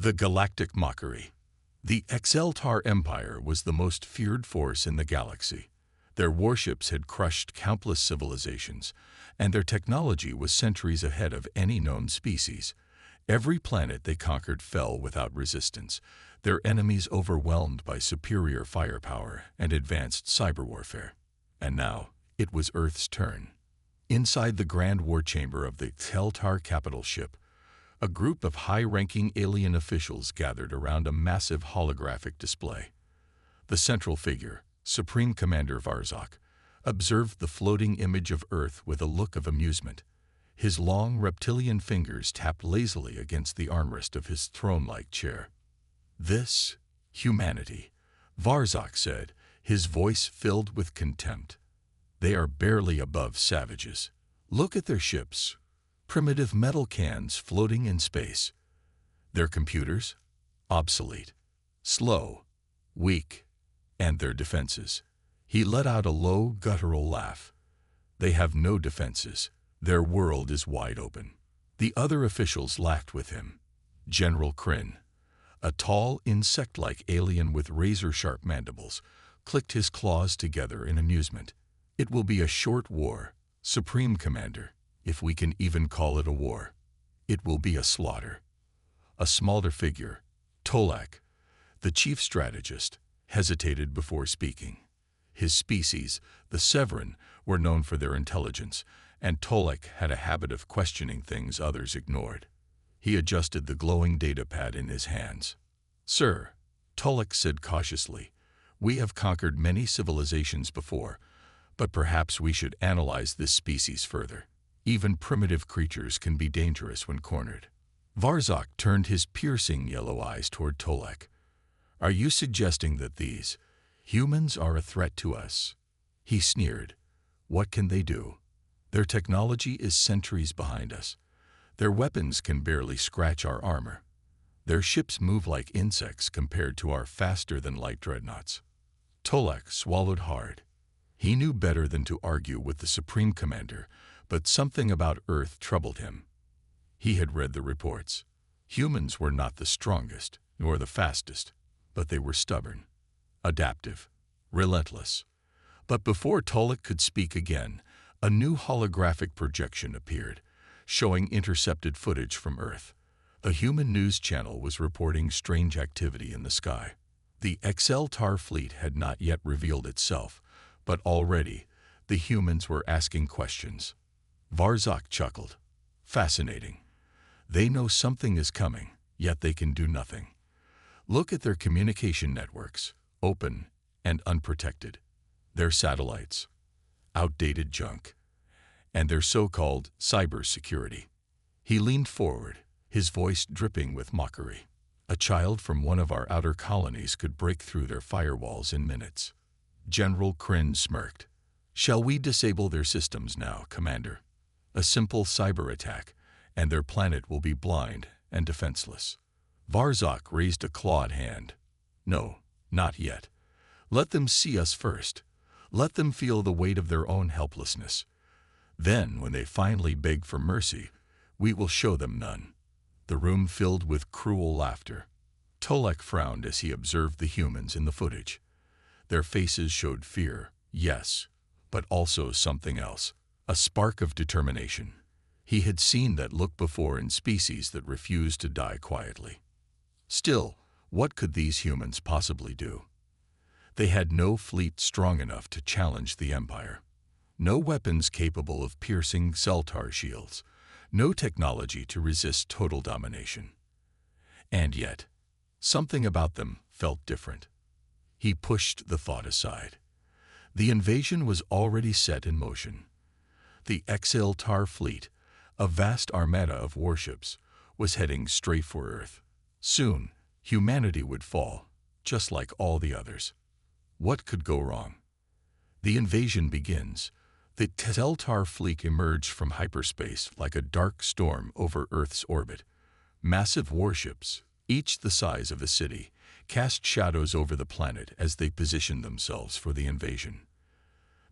The Galactic Mockery. The Exeltar Empire was the most feared force in the galaxy. Their warships had crushed countless civilizations, and their technology was centuries ahead of any known species. Every planet they conquered fell without resistance, their enemies overwhelmed by superior firepower and advanced cyber warfare. And now, it was Earth's turn. Inside the grand war chamber of the Exeltar capital ship, a group of high-ranking alien officials gathered around a massive holographic display. The central figure, Supreme Commander Varzok, observed the floating image of Earth with a look of amusement. His long reptilian fingers tapped lazily against the armrest of his throne-like chair. "This, humanity," Varzok said, his voice filled with contempt. "They are barely above savages. Look at their ships. Primitive metal cans floating in space. Their computers? Obsolete, slow, weak, and their defenses." He let out a low, guttural laugh. "They have no defenses. Their world is wide open." The other officials laughed with him. General Kryn, a tall, insect-like alien with razor-sharp mandibles, clicked his claws together in amusement. "It will be a short war, Supreme Commander, if we can even call it a war. It will be a slaughter." A smaller figure, Tolak, the chief strategist, hesitated before speaking. His species, the Severin, were known for their intelligence, and Tolak had a habit of questioning things others ignored. He adjusted the glowing datapad in his hands. "Sir," Tolak said cautiously, "we have conquered many civilizations before, but perhaps we should analyze this species further. Even primitive creatures can be dangerous when cornered." Varzok turned his piercing yellow eyes toward Tolak. "Are you suggesting that these humans are a threat to us?" He sneered. "What can they do? Their technology is centuries behind us. Their weapons can barely scratch our armor. Their ships move like insects compared to our faster-than-light dreadnoughts." Tolak swallowed hard. He knew better than to argue with the Supreme Commander, but something about Earth troubled him. He had read the reports. Humans were not the strongest, nor the fastest, but they were stubborn, adaptive, relentless. But before Tolak could speak again, a new holographic projection appeared, showing intercepted footage from Earth. A human news channel was reporting strange activity in the sky. The Exeltar fleet had not yet revealed itself, but already the humans were asking questions. Varzok chuckled. "Fascinating. They know something is coming, yet they can do nothing. Look at their communication networks, open and unprotected. Their satellites, outdated junk, and their so-called cybersecurity." He leaned forward, his voice dripping with mockery. "A child from one of our outer colonies could break through their firewalls in minutes." General Kryn smirked. "Shall we disable their systems now, Commander? A simple cyber attack, and their planet will be blind and defenseless." Varzok raised a clawed hand. "No, not yet. Let them see us first. Let them feel the weight of their own helplessness. Then, when they finally beg for mercy, we will show them none." The room filled with cruel laughter. Tolak frowned as he observed the humans in the footage. Their faces showed fear, yes, but also something else, a spark of determination. He had seen that look before in species that refused to die quietly. Still, what could these humans possibly do? They had no fleet strong enough to challenge the Empire. No weapons capable of piercing Zeltar shields. No technology to resist total domination. And yet, something about them felt different. He pushed the thought aside. The invasion was already set in motion. The Exeltar fleet, a vast armada of warships, was heading straight for Earth. Soon, humanity would fall, just like all the others. What could go wrong? The invasion begins. The Exeltar fleet emerged from hyperspace like a dark storm over Earth's orbit. Massive warships, each the size of a city, cast shadows over the planet as they positioned themselves for the invasion.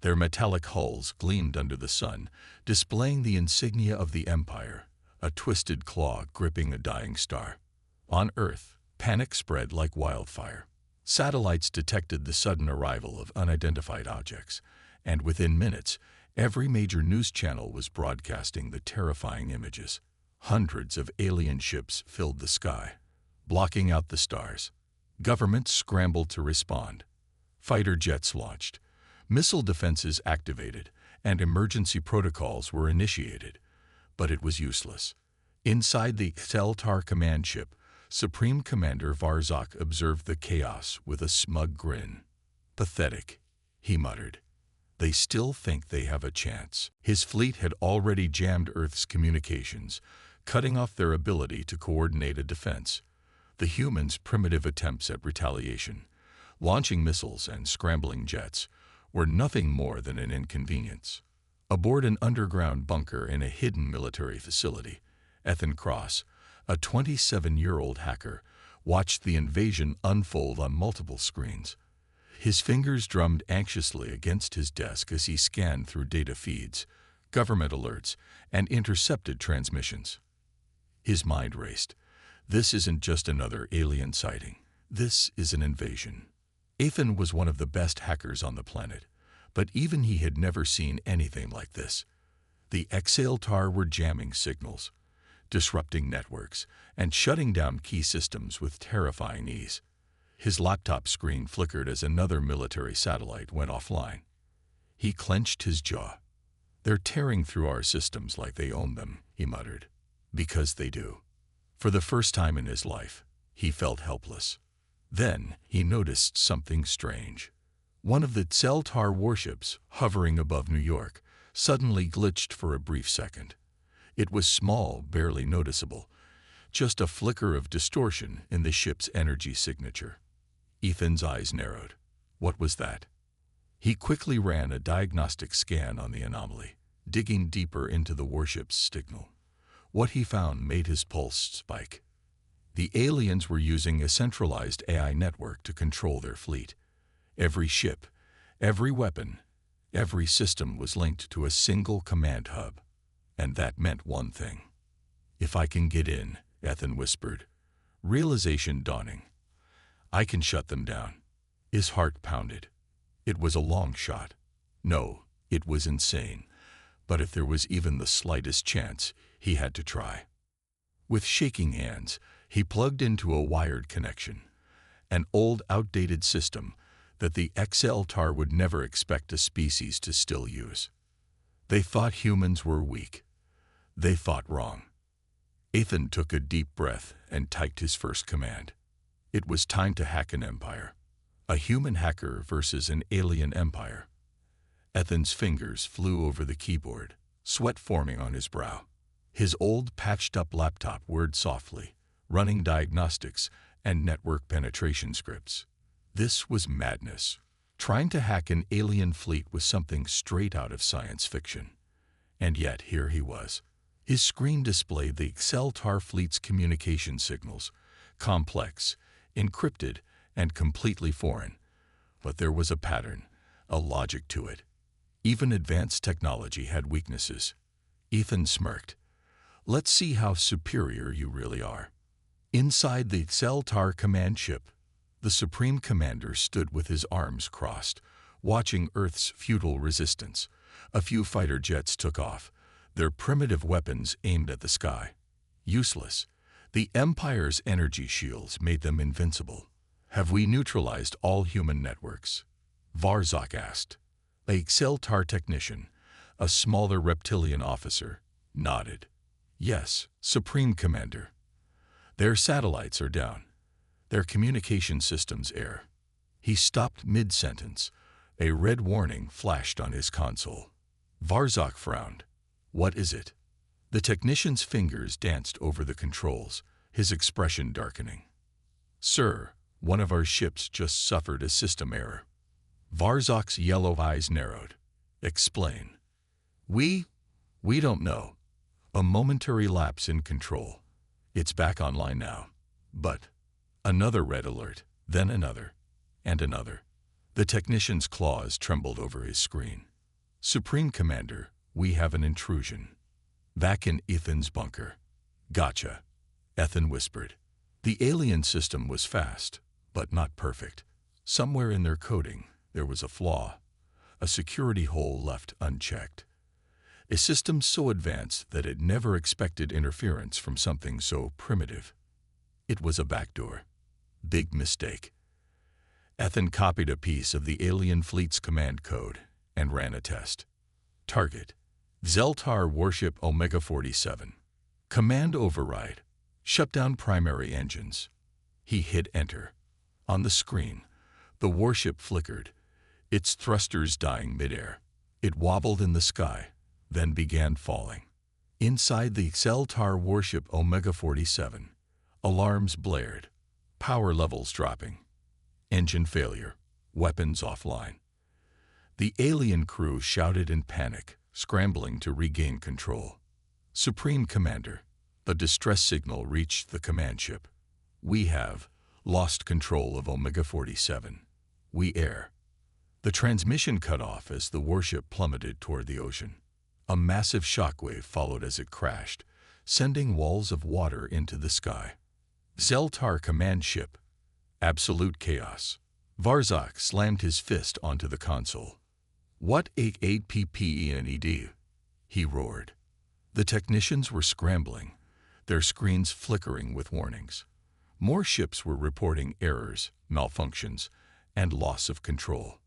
Their metallic hulls gleamed under the sun, displaying the insignia of the Empire, a twisted claw gripping a dying star. On Earth, panic spread like wildfire. Satellites detected the sudden arrival of unidentified objects, and within minutes, every major news channel was broadcasting the terrifying images. Hundreds of alien ships filled the sky, blocking out the stars. Governments scrambled to respond. Fighter jets launched, missile defenses activated, and emergency protocols were initiated. But it was useless. Inside the HFY command ship, Supreme Commander Varzak observed the chaos with a smug grin. "Pathetic," he muttered. "They still think they have a chance." His fleet had already jammed Earth's communications, cutting off their ability to coordinate a defense. The humans' primitive attempts at retaliation, launching missiles and scrambling jets, were nothing more than an inconvenience. Aboard an underground bunker in a hidden military facility, Ethan Cross, a 27-year-old hacker, watched the invasion unfold on multiple screens. His fingers drummed anxiously against his desk as he scanned through data feeds, government alerts, and intercepted transmissions. His mind raced. This isn't just another alien sighting. This is an invasion. Ethan was one of the best hackers on the planet, but even he had never seen anything like this. The HFY were jamming signals, disrupting networks, and shutting down key systems with terrifying ease. His laptop screen flickered as another military satellite went offline. He clenched his jaw. "They're tearing through our systems like they own them," he muttered. "Because they do." For the first time in his life, he felt helpless. Then he noticed something strange. One of the HFY warships, hovering above New York, suddenly glitched for a brief second. It was small, barely noticeable, just a flicker of distortion in the ship's energy signature. Ethan's eyes narrowed. What was that? He quickly ran a diagnostic scan on the anomaly, digging deeper into the warship's signal. What he found made his pulse spike. The aliens were using a centralized AI network to control their fleet. Every ship, every weapon, every system was linked to a single command hub. And that meant one thing. "If I can get in," Ethan whispered, realization dawning. "I can shut them down." His heart pounded. It was a long shot. No, it was insane. But if there was even the slightest chance, he had to try. With shaking hands, he plugged into a wired connection, an old, outdated system that the HFY would never expect a species to still use. They thought humans were weak. They thought wrong. Ethan took a deep breath and typed his first command. It was time to hack an empire. A human hacker versus an alien empire. Ethan's fingers flew over the keyboard, sweat forming on his brow. His old, patched-up laptop whirred softly, running diagnostics and network penetration scripts. This was madness. Trying to hack an alien fleet was something straight out of science fiction. And yet, here he was. His screen displayed the HFY fleet's communication signals, complex, encrypted, and completely foreign. But there was a pattern, a logic to it. Even advanced technology had weaknesses. Ethan smirked. "Let's see how superior you really are." Inside the HFY command ship, the Supreme Commander stood with his arms crossed, watching Earth's futile resistance. A few fighter jets took off, their primitive weapons aimed at the sky. Useless. The Empire's energy shields made them invincible. "Have we neutralized all human networks?" Varzak asked. A HFY technician, a smaller reptilian officer, nodded. "Yes, Supreme Commander. Their satellites are down. Their communication systems air." He stopped mid-sentence. A red warning flashed on his console. Varzak frowned. "What is it?" The technician's fingers danced over the controls, his expression darkening. "Sir, one of our ships just suffered a system error." Varzak's yellow eyes narrowed. "Explain." We don't know. A momentary lapse in control. It's back online now." But another red alert, then another, and another. The technician's claws trembled over his screen. "Supreme Commander, we have an intrusion." Back in Ethan's bunker. "Gotcha," Ethan whispered. The alien system was fast, but not perfect. Somewhere in their coding, there was a flaw, a security hole left unchecked. A system so advanced that it never expected interference from something so primitive. It was a backdoor. Big mistake. Ethan copied a piece of the alien fleet's command code and ran a test. Target: Zeltar Warship Omega-47. Command override: shut down primary engines. He hit enter. On the screen, the warship flickered, its thrusters dying midair. It wobbled in the sky, then began falling. Inside the Zeltar Warship Omega-47, alarms blared, power levels dropping. Engine failure, weapons offline. The alien crew shouted in panic, scrambling to regain control. Supreme Commander, the distress signal reached the command ship. We have lost control of Omega-47. We err. The transmission cut off as the warship plummeted toward the ocean. A massive shockwave followed as it crashed, sending walls of water into the sky. Zeltar command ship. Absolute chaos. Varzak slammed his fist onto the console. What 8PPENED? He roared. The technicians were scrambling, their screens flickering with warnings. More ships were reporting errors, malfunctions, and loss of control.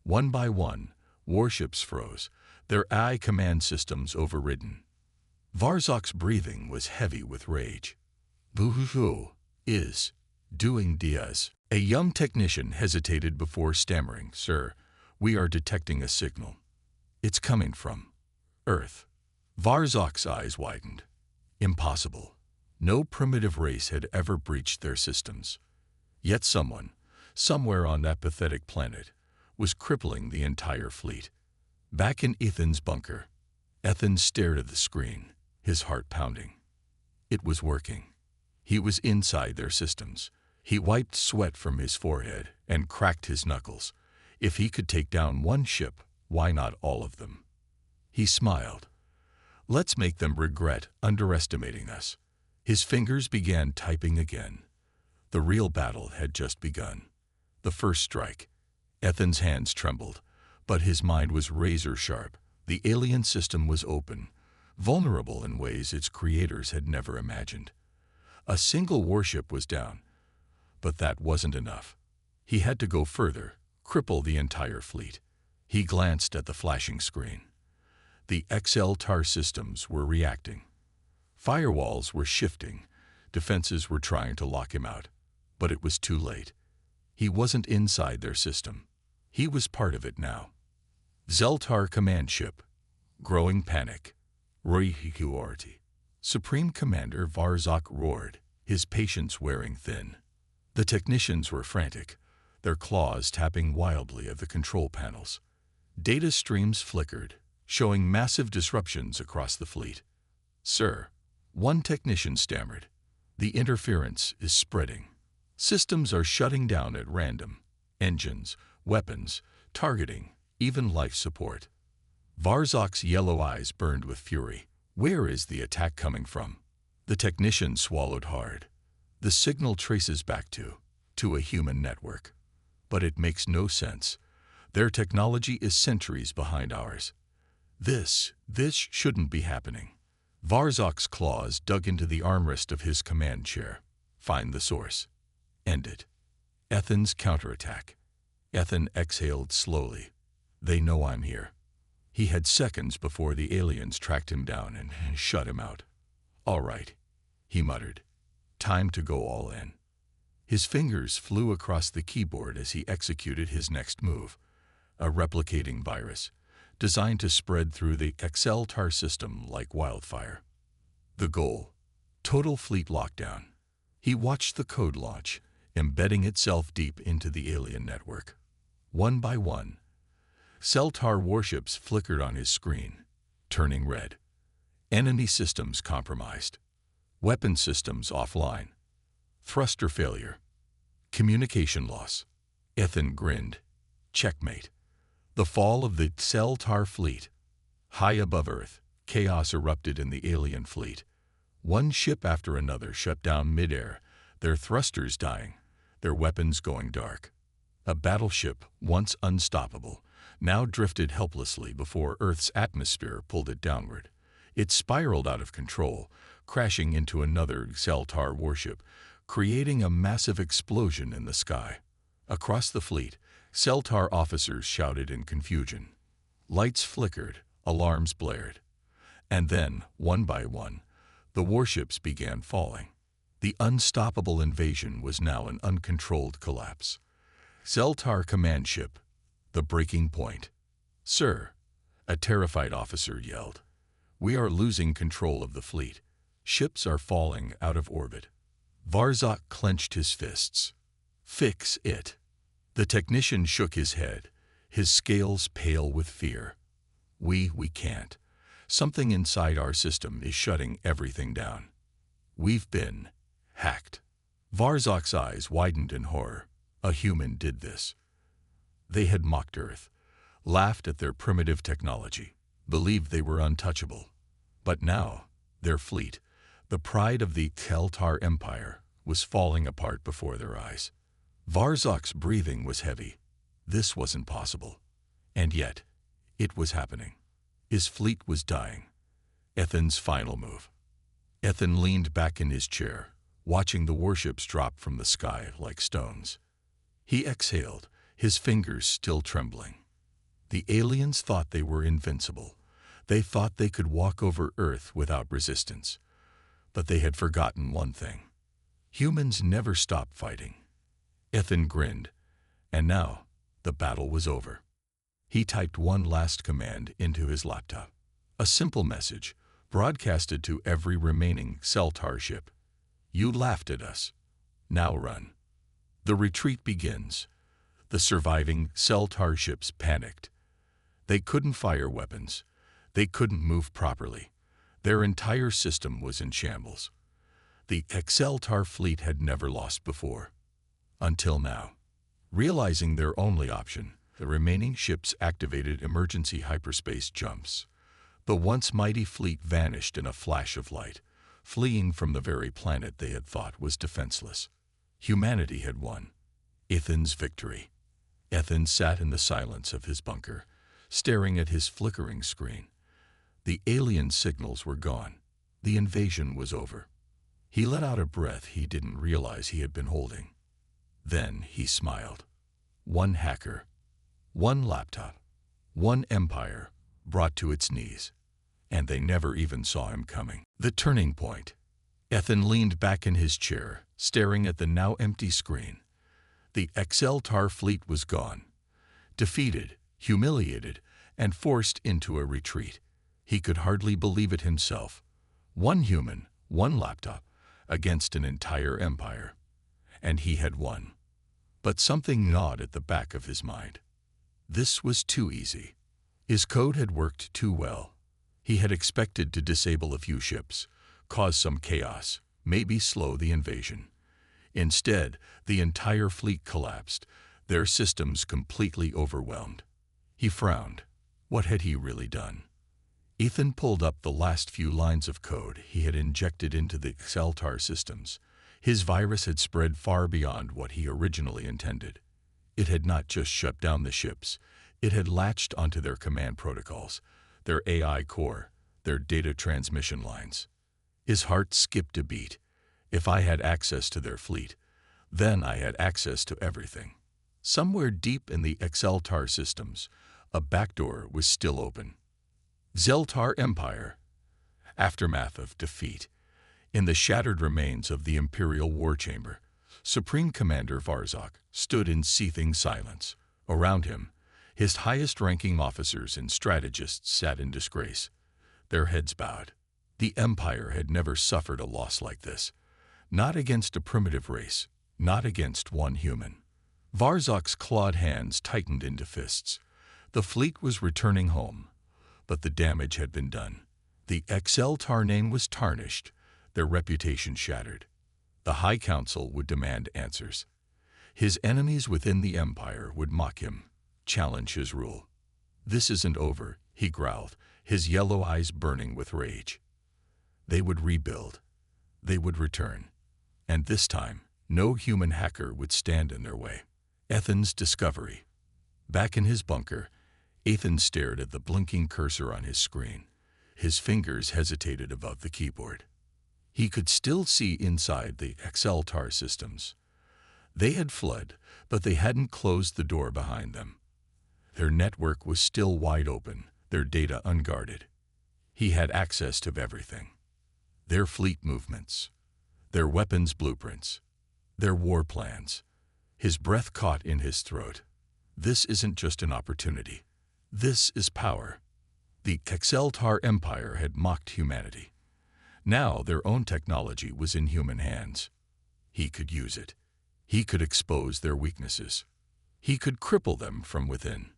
One by one, warships froze, their AI command systems overridden. Varzak's breathing was heavy with rage. Boo-hoo is doing Diaz. A young technician hesitated before stammering, "Sir, we are detecting a signal. It's coming from Earth." Varzak's eyes widened. Impossible. No primitive race had ever breached their systems. Yet someone, somewhere on that pathetic planet, was crippling the entire fleet. Back in Ethan's bunker, Ethan stared at the screen, his heart pounding. It was working. He was inside their systems. He wiped sweat from his forehead and cracked his knuckles. If he could take down one ship, why not all of them? He smiled. Let's make them regret underestimating us. His fingers began typing again. The real battle had just begun. The first strike. Ethan's hands trembled, but his mind was razor sharp. The alien system was open, vulnerable in ways its creators had never imagined. A single warship was down, but that wasn't enough. He had to go further, cripple the entire fleet. He glanced at the flashing screen. The Zeltar systems were reacting. Firewalls were shifting. Defenses were trying to lock him out. But it was too late. He wasn't inside their system. He was part of it now. Zeltar command ship. Growing panic. Ingenuity. Supreme Commander Varzak roared, his patience wearing thin. The technicians were frantic, their claws tapping wildly at the control panels. Data streams flickered, showing massive disruptions across the fleet. "Sir," one technician stammered, "the interference is spreading. Systems are shutting down at random. Engines, weapons, targeting, even life support." Varzak's yellow eyes burned with fury. Where is the attack coming from? The technician swallowed hard. The signal traces back to a human network. But it makes no sense. Their technology is centuries behind ours. This shouldn't be happening. Varzak's claws dug into the armrest of his command chair. Find the source. End it. Ethan's counterattack. Ethan exhaled slowly. They know I'm here. He had seconds before the aliens tracked him down and shut him out. All right, he muttered. Time to go all in. His fingers flew across the keyboard as he executed his next move, a replicating virus, designed to spread through the Zeltar system like wildfire. The goal: total fleet lockdown. He watched the code launch, embedding itself deep into the alien network. One by one, Zeltar warships flickered on his screen, turning red. Enemy systems compromised. Weapon systems offline. Thruster failure. Communication loss. Ethan grinned. Checkmate. The fall of the Zeltar fleet. High above Earth, chaos erupted in the alien fleet. One ship after another shut down midair, their thrusters dying, their weapons going dark. A battleship, once unstoppable, now drifted helplessly before Earth's atmosphere pulled it downward. It spiraled out of control, crashing into another Xeltar warship, creating a massive explosion in the sky. Across the fleet, Xeltar officers shouted in confusion. Lights flickered, alarms blared. And then, one by one, the warships began falling. The unstoppable invasion was now an uncontrolled collapse. Xeltar command ship, the breaking point. "Sir," a terrified officer yelled, "we are losing control of the fleet. Ships are falling out of orbit." Varzok clenched his fists. "Fix it." The technician shook his head, his scales pale with fear. We can't. Something inside our system is shutting everything down. We've been hacked." Varzok's eyes widened in horror. A human did this. They had mocked Earth, laughed at their primitive technology, believed they were untouchable. But now, their fleet, the pride of the Xeltar Empire, was falling apart before their eyes. Varzok's breathing was heavy. This wasn't possible. And yet, it was happening. His fleet was dying. Ethan's final move. Ethan leaned back in his chair, watching the warships drop from the sky like stones. He exhaled, his fingers still trembling. The aliens thought they were invincible. They thought they could walk over Earth without resistance. But they had forgotten one thing. Humans never stop fighting. Ethan grinned, and now the battle was over. He typed one last command into his laptop. A simple message, broadcasted to every remaining Xeltar ship. "You laughed at us. Now run." The retreat begins. The surviving Xeltar ships panicked. They couldn't fire weapons. They couldn't move properly. Their entire system was in shambles. The Xeltar fleet had never lost before. Until now. Realizing their only option, the remaining ships activated emergency hyperspace jumps. The once mighty fleet vanished in a flash of light, fleeing from the very planet they had thought was defenseless. Humanity had won. Ethan's victory. Ethan sat in the silence of his bunker, staring at his flickering screen. The alien signals were gone. The invasion was over. He let out a breath he didn't realize he had been holding. Then he smiled. One hacker, one laptop, one empire brought to its knees. And they never even saw him coming. The turning point. Ethan leaned back in his chair, staring at the now empty screen. The Xeltar fleet was gone. Defeated, humiliated, and forced into a retreat. He could hardly believe it himself. One human, one laptop, against an entire empire. And he had won. But something gnawed at the back of his mind. This was too easy. His code had worked too well. He had expected to disable a few ships, cause some chaos, maybe slow the invasion. Instead, the entire fleet collapsed, their systems completely overwhelmed. He frowned. What had he really done? Ethan pulled up the last few lines of code he had injected into the Xeltar systems. His virus had spread far beyond what he originally intended. It had not just shut down the ships, it had latched onto their command protocols, their AI core, their data transmission lines. His heart skipped a beat. If I had access to their fleet, then I had access to everything. Somewhere deep in the Xeltar systems, a backdoor was still open. Xeltar Empire. Aftermath of defeat. In the shattered remains of the Imperial War Chamber, Supreme Commander Varzok stood in seething silence. Around him, his highest-ranking officers and strategists sat in disgrace, their heads bowed. The Empire had never suffered a loss like this. Not against a primitive race, not against one human. Varzok's clawed hands tightened into fists. The fleet was returning home, but the damage had been done. The Xeltar name was tarnished, their reputation shattered. The High Council would demand answers. His enemies within the Empire would mock him, challenge his rule. "This isn't over," he growled, his yellow eyes burning with rage. They would rebuild. They would return. And this time, No human hacker would stand in their way. Ethan's discovery. Back in his bunker, Ethan stared at the blinking cursor on his screen. His fingers hesitated above the keyboard. He could still see inside the XLTAR systems. They had fled, but they hadn't closed the door behind them. Their network was still wide open, their data unguarded. He had access to everything. Their fleet movements, their weapons blueprints, their war plans. His breath caught in his throat. This isn't just an opportunity. This is power. The XLTAR Empire had mocked humanity. Now their own technology was in human hands. He could use it. He could expose their weaknesses. He could cripple them from within.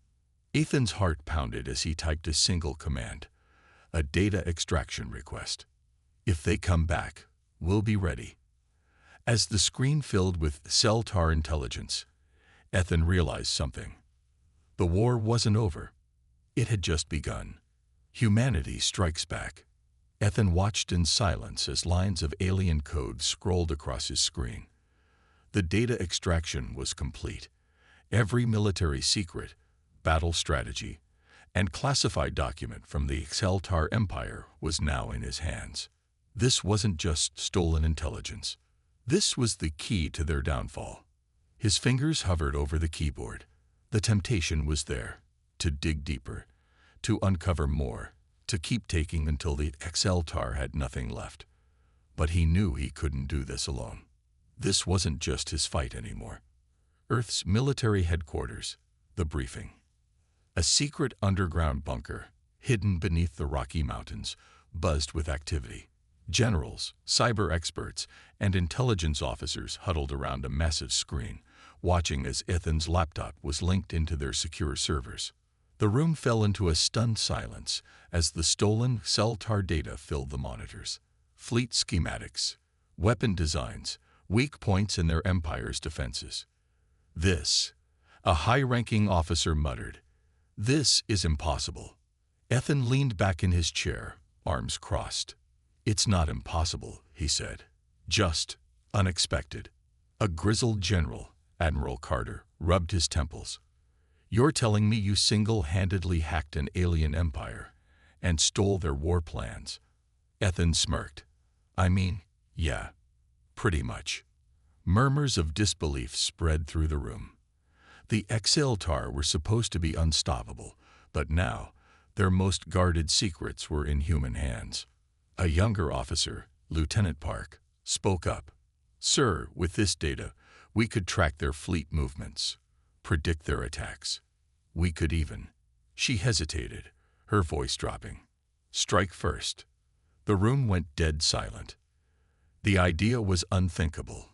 Ethan's heart pounded as he typed a single command, a data extraction request. If they come back, we'll be ready. As the screen filled with CellTAR intelligence, Ethan realized something. The war wasn't over. It had just begun. Humanity strikes back. Ethan watched in silence as lines of alien code scrolled across his screen. The data extraction was complete. Every military secret, battle strategy, and classified document from the XLTAR Empire was now in his hands. This wasn't just stolen intelligence. This was the key to their downfall. His fingers hovered over the keyboard. The temptation was there, to dig deeper, to uncover more, to keep taking until the XLTAR had nothing left. But he knew he couldn't do this alone. This wasn't just his fight anymore. Earth's military headquarters, the briefing. A secret underground bunker, hidden beneath the Rocky Mountains, buzzed with activity. Generals, cyber experts, and intelligence officers huddled around a massive screen, watching as Ethan's laptop was linked into their secure servers. The room fell into a stunned silence as the stolen CellTAR data filled the monitors. Fleet schematics, weapon designs, weak points in their empire's defenses. This, a high-ranking officer muttered, "This is impossible." Ethan leaned back in his chair, arms crossed. "It's not impossible," he said. "Just unexpected." A grizzled general, Admiral Carter, rubbed his temples. "You're telling me you single-handedly hacked an alien empire and stole their war plans?" Ethan smirked. "I mean, yeah, pretty much." Murmurs of disbelief spread through the room. The XLTAR were supposed to be unstoppable, but now their most guarded secrets were in human hands. A younger officer, Lieutenant Park, spoke up. "Sir, with this data, we could track their fleet movements, predict their attacks. We could even—" She hesitated, her voice dropping. "Strike first." The room went dead silent. The idea was unthinkable.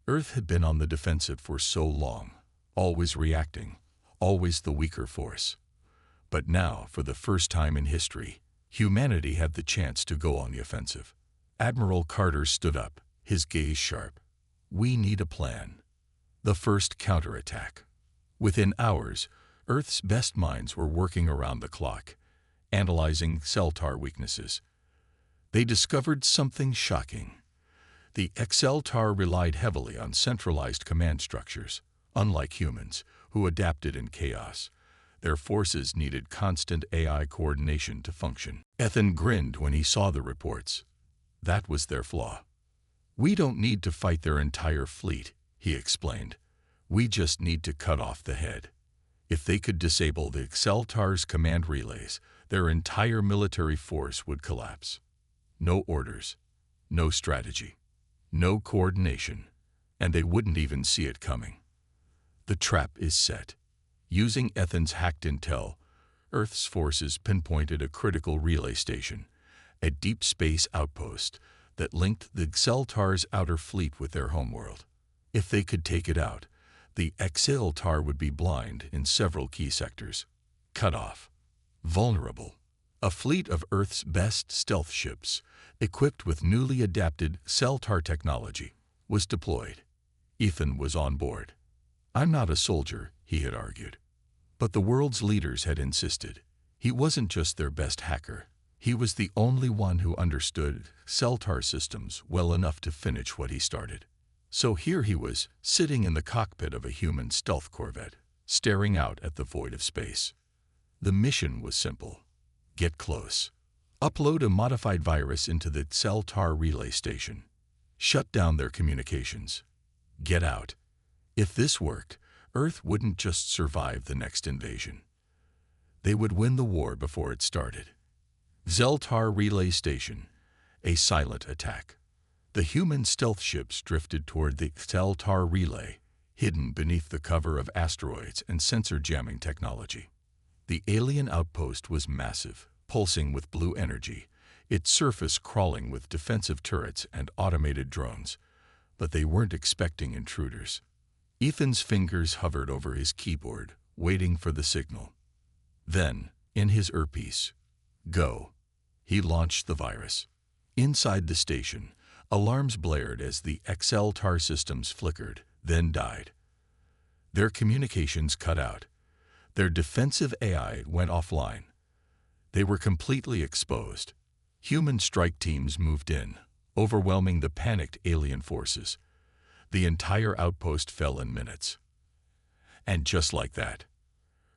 Earth had been on the defensive for so long, always reacting, always the weaker force. But now, for the first time in history, humanity had the chance to go on the offensive. Admiral Carter stood up, his gaze sharp. "We need a plan." The first counterattack. Within hours, Earth's best minds were working around the clock, analyzing CellTAR weaknesses. They discovered something shocking. The XLTAR relied heavily on centralized command structures. Unlike humans, who adapted in chaos, their forces needed constant AI coordination to function. Ethan grinned when he saw the reports. That was their flaw. "We don't need to fight their entire fleet," he explained. "We just need to cut off the head." If they could disable the XLTAR's command relays, their entire military force would collapse. No orders, no strategy, no coordination, and they wouldn't even see it coming. The trap is set. Using Ethan's hacked intel, Earth's forces pinpointed a critical relay station, a deep space outpost that linked the XLTAR's outer fleet with their homeworld. If they could take it out, the XLTAR would be blind in several key sectors. Cut off. Vulnerable. A fleet of Earth's best stealth ships, equipped with newly adapted CellTAR technology, was deployed. Ethan was on board. "I'm not a soldier," he had argued. But the world's leaders had insisted. He wasn't just their best hacker. He was the only one who understood CellTAR systems well enough to finish what he started. So here he was, sitting in the cockpit of a human stealth corvette, staring out at the void of space. The mission was simple. Get close. Upload a modified virus into the Celtar relay station. Shut down their communications. Get out. If this worked, Earth wouldn't just survive the next invasion. They would win the war before it started. Zeltar relay station. A silent attack. The human stealth ships drifted toward the Zeltar relay, hidden beneath the cover of asteroids and sensor jamming technology. The alien outpost was massive, pulsing with blue energy, its surface crawling with defensive turrets and automated drones. But they weren't expecting intruders. Ethan's fingers hovered over his keyboard, waiting for the signal. Then, in his earpiece, go. He launched the virus. Inside the station, alarms blared as the Celtar systems flickered, then died. Their communications cut out. Their defensive AI went offline. They were completely exposed. Human strike teams moved in, overwhelming the panicked alien forces. The entire outpost fell in minutes. And just like that,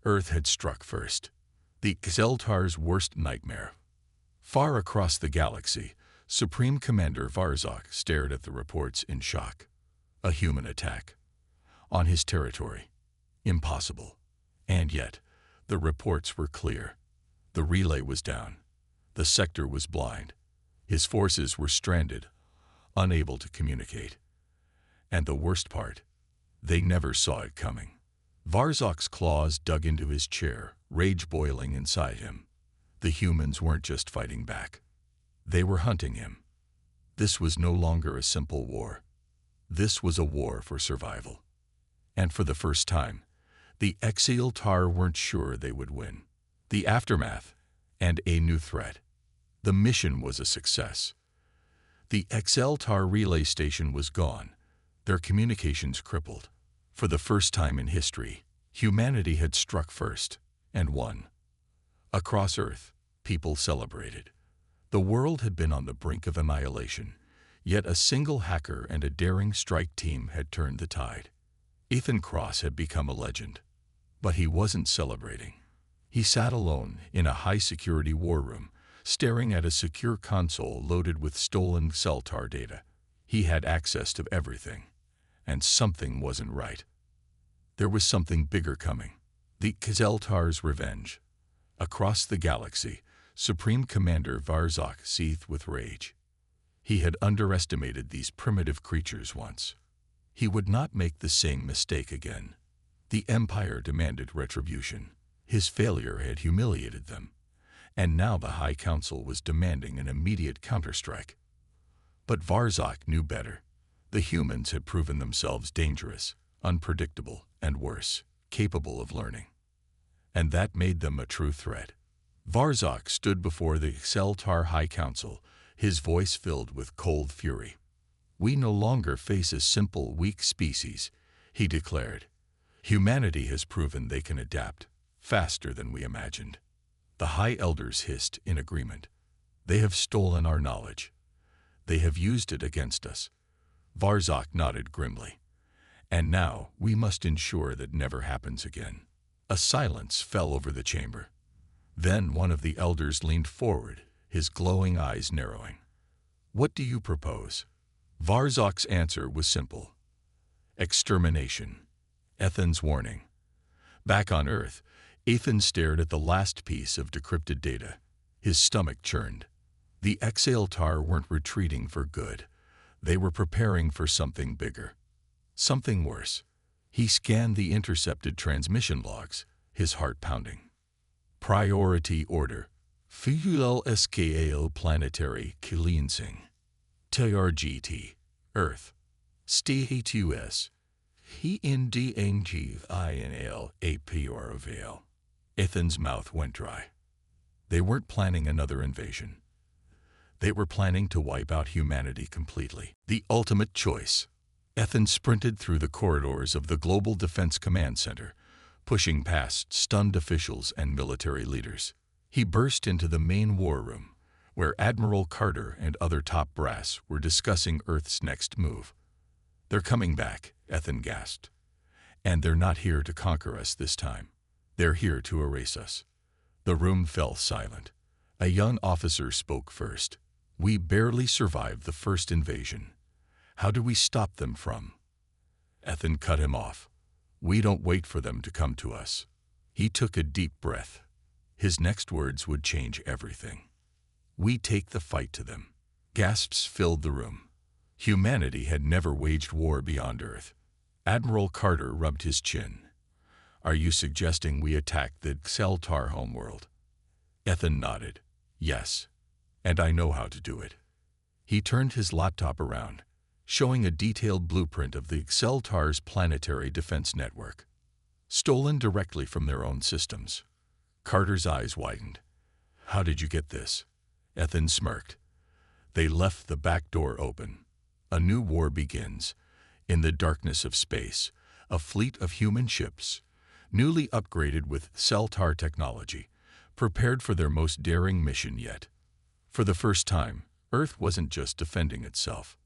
Earth had struck first. The Zeltar's worst nightmare. Far across the galaxy, Supreme Commander Varzok stared at the reports in shock. A human attack. On his territory. Impossible. And yet, the reports were clear. The relay was down. The sector was blind. His forces were stranded, unable to communicate. And the worst part, they never saw it coming. Varzok's claws dug into his chair, rage boiling inside him. The humans weren't just fighting back. They were hunting him. This was no longer a simple war. This was a war for survival. And for the first time, the Celtar weren't sure they would win. The aftermath, and a new threat. The mission was a success. The Celtar relay station was gone, their communications crippled. For the first time in history, humanity had struck first, and won. Across Earth, people celebrated. The world had been on the brink of annihilation, yet a single hacker and a daring strike team had turned the tide. Ethan Cross had become a legend. But he wasn't celebrating. He sat alone in a high-security war room, staring at a secure console loaded with stolen Celtar data. He had access to everything, and something wasn't right. There was something bigger coming. The Celtar's revenge. Across the galaxy, Supreme Commander Varzok seethed with rage. He had underestimated these primitive creatures once. He would not make the same mistake again. The Empire demanded retribution. His failure had humiliated them, and now the High Council was demanding an immediate counterstrike. But Varzok knew better. The humans had proven themselves dangerous, unpredictable, and worse, capable of learning. And that made them a true threat. Varzok stood before the Celtar High Council, his voice filled with cold fury. "We no longer face a simple, weak species," he declared. "Humanity has proven they can adapt, faster than we imagined." The High Elders hissed in agreement. "They have stolen our knowledge. They have used it against us." Varzok nodded grimly. "And now we must ensure that never happens again." A silence fell over the chamber. Then one of the elders leaned forward, his glowing eyes narrowing. "What do you propose?" Varzok's answer was simple. Extermination. Ethan's warning. Back on Earth, Ethan stared at the last piece of decrypted data. His stomach churned. The Celtar weren't retreating for good. They were preparing for something bigger. Something worse. He scanned the intercepted transmission logs, his heart pounding. Priority order. Fuel SKAO planetary cleansing. TRGT. Earth. ST2S. HFY. Ethan's mouth went dry. They weren't planning another invasion. They were planning to wipe out humanity completely. The ultimate choice. Ethan sprinted through the corridors of the Global Defense Command Center, pushing past stunned officials and military leaders. He burst into the main war room, where Admiral Carter and other top brass were discussing Earth's next move. "They're coming back," Ethan gasped. "And they're not here to conquer us this time. They're here to erase us." The room fell silent. A young officer spoke first. "We barely survived the first invasion. How do we stop them from?" Ethan cut him off. "We don't wait for them to come to us." He took a deep breath. His next words would change everything. "We take the fight to them." Gasps filled the room. Humanity had never waged war beyond Earth. Admiral Carter rubbed his chin. "Are you suggesting we attack the Xeltar homeworld?" Ethan nodded. "Yes, and I know how to do it." He turned his laptop around, showing a detailed blueprint of the Xeltar's planetary defense network, stolen directly from their own systems. Carter's eyes widened. "How did you get this?" Ethan smirked. "They left the back door open. A new war begins. In the darkness of space, a fleet of human ships, newly upgraded with Xeltar technology, prepared for their most daring mission yet. For the first time, Earth wasn't just defending itself.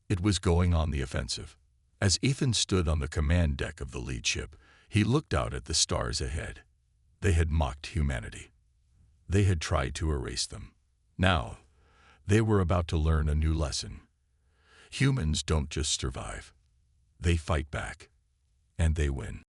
It was going on the offensive." As Ethan stood on the command deck of the lead ship, he looked out at the stars ahead. They had mocked humanity. They had tried to erase them. Now, they were about to learn a new lesson. Humans don't just survive. They fight back. And they win.